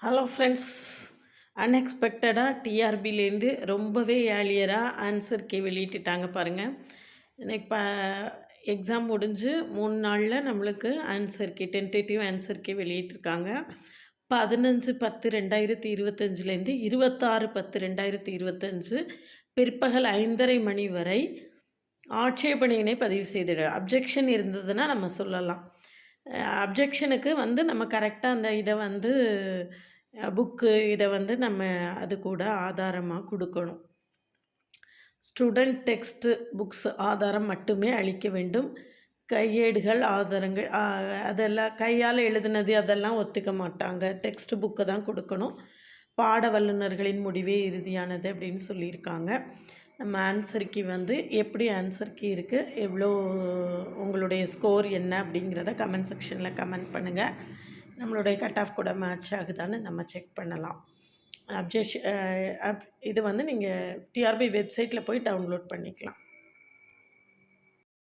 Hello friends. அன்எக்ஸ்பெக்டடாக டிஆர்பிலேருந்து ரொம்பவே ஏர்லியராக answer key வெளியிட்டுட்டாங்க பாருங்கள். இன்னைக்கு எக்ஸாம் முடிஞ்சு 3 நாளில் நம்மளுக்கு answer key tentative answer key வெளியிட்டிருக்காங்க. 15/10/2025லேருந்து 26/10/2025 பிற்பகல் 5:30 மணி வரை ஆட்சேபனையினை பதிவு செய்திட அப்ஜெக்ஷன் இருந்ததுன்னா நம்ம சொல்லலாம். அப்ஜெக்ஷனுக்கு வந்து நம்ம கரெக்டாக அந்த இதை வந்து புக்கு இதை வந்து நம்ம அது கூட ஆதாரமாக கொடுக்கணும். ஸ்டூடெண்ட் டெக்ஸ்ட்டு புக்ஸ் ஆதாரம் மட்டுமே அளிக்க வேண்டும். கையேடுகள் ஆதாரங்கள் அதெல்லாம் கையால் எழுதுனது அதெல்லாம் ஒத்துக்க மாட்டாங்க. டெக்ஸ்ட் புக்கை தான் கொடுக்கணும். பாட வல்லுநர்களின் முடிவே இறுதியானது அப்படின்னு சொல்லியிருக்காங்க. நம்ம ஆன்சர் கீ வந்து எப்படி ஆன்சர் கீ இருக்குது, எவ்வளோ உங்களுடைய ஸ்கோர் என்ன அப்படிங்கிறத கமெண்ட் செக்ஷனில் கமெண்ட் பண்ணுங்கள். நம்மளுடைய கட் ஆஃப் கூட மேட்ச் ஆகுதான்னு நம்ம செக் பண்ணலாம். இது வந்து நீங்கள் டிஆர்பி வெப்சைட்டில் போய் டவுன்லோட் பண்ணிக்கலாம்.